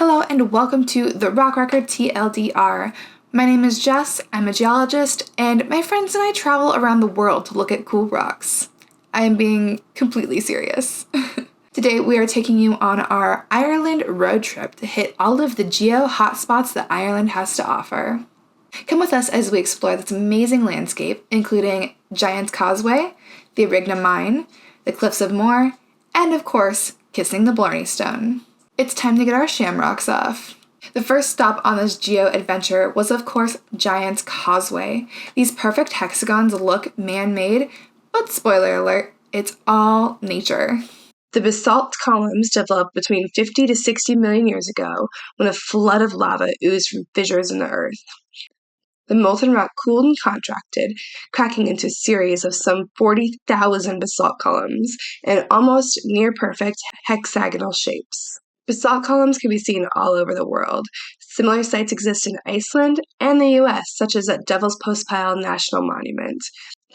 Hello and welcome to the Rock Record TLDR. My name is Jess, I'm a geologist, and my friends and I travel around the world to look at cool rocks. I am being completely serious. Today we are taking you on our Ireland road trip to hit all of the geo-hot spots that Ireland has to offer. Come with us as we explore this amazing landscape, including Giant's Causeway, the Arigna Mine, the Cliffs of Moher, and of course, kissing the Blarney Stone. It's time to get our shamrocks off. The first stop on this geo-adventure was of course Giant's Causeway. These perfect hexagons look man-made, but spoiler alert, it's all nature. The basalt columns developed between 50 to 60 million years ago when a flood of lava oozed from fissures in the earth. The molten rock cooled and contracted, cracking into a series of some 40,000 basalt columns in almost near-perfect hexagonal shapes. Basalt columns can be seen all over the world. Similar sites exist in Iceland and the US, such as at Devil's Postpile National Monument.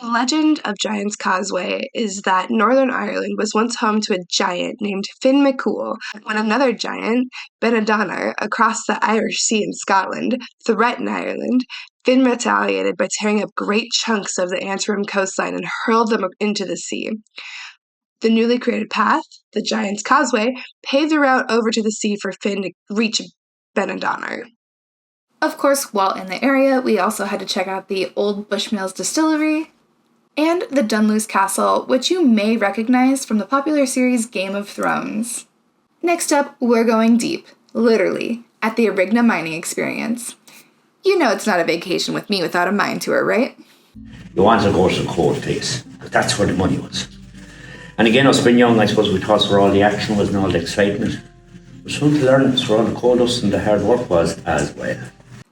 The legend of Giant's Causeway is that Northern Ireland was once home to a giant named Finn McCool, when another giant, Benadonnar, across the Irish Sea in Scotland, threatened Ireland. Finn retaliated by tearing up great chunks of the Antrim coastline and hurled them into the sea. The newly created path, the Giant's Causeway, paved the route over to the sea for Finn to reach Benadonnar. Of course, while in the area, we also had to check out the Old Bushmills Distillery and the Dunluce Castle, which you may recognize from the popular series Game of Thrones. Next up, we're going deep, literally, at the Arigna mining experience. You know it's not a vacation with me without a mine tour, right? You want to go to the cold face, because that's where the money was. And again, us being young, I suppose we thought where all the action was and all the excitement. But something to learn where all the cold dust and the hard work was as well.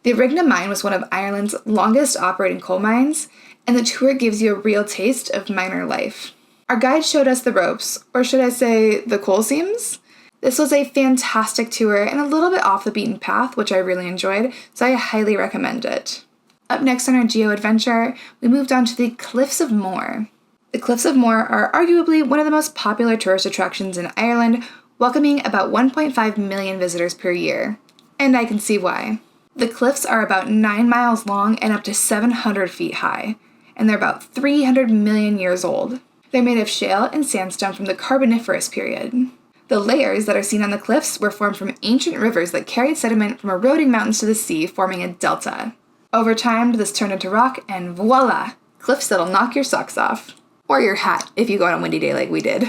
The Arigna mine was one of Ireland's longest operating coal mines, and the tour gives you a real taste of miner life. Our guide showed us the ropes, or should I say the coal seams? This was a fantastic tour and a little bit off the beaten path, which I really enjoyed, so I highly recommend it. Up next on our geo adventure, we moved on to the Cliffs of Moher. The Cliffs of Moher are arguably one of the most popular tourist attractions in Ireland, welcoming about 1.5 million visitors per year. And I can see why. The cliffs are about 9 miles long and up to 700 feet high, and they're about 300 million years old. They're made of shale and sandstone from the Carboniferous period. The layers that are seen on the cliffs were formed from ancient rivers that carried sediment from eroding mountains to the sea, forming a delta. Over time, this turned into rock, and voila! Cliffs that'll knock your socks off. Or your hat, if you go on a windy day like we did.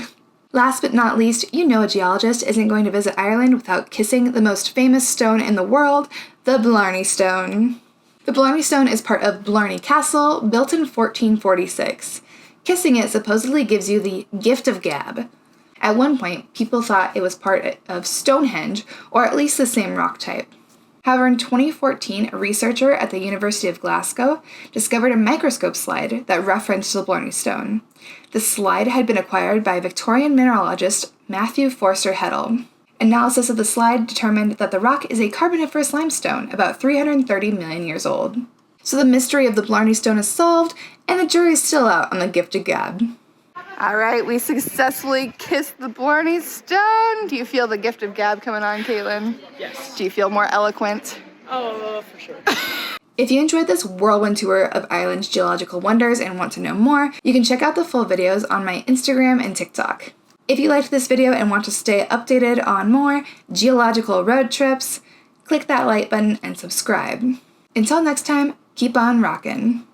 Last but not least, you know a geologist isn't going to visit Ireland without kissing the most famous stone in the world, the Blarney Stone. The Blarney Stone is part of Blarney Castle, built in 1446. Kissing it supposedly gives you the gift of gab. At one point, people thought it was part of Stonehenge, or at least the same rock type. However, in 2014, a researcher at the University of Glasgow discovered a microscope slide that referenced the Blarney Stone. The slide had been acquired by Victorian mineralogist Matthew Forster Heddle. Analysis of the slide determined that the rock is a Carboniferous limestone, about 330 million years old. So the mystery of the Blarney Stone is solved, and the jury's still out on the gift of gab. All right, we successfully kissed the Blarney Stone. Do you feel the gift of gab coming on, Caitlin? Yes. Do you feel more eloquent? Oh, for sure. If you enjoyed this whirlwind tour of Ireland's geological wonders and want to know more, you can check out the full videos on my Instagram and TikTok. If you liked this video and want to stay updated on more geological road trips, click that like button and subscribe. Until next time, keep on rockin'.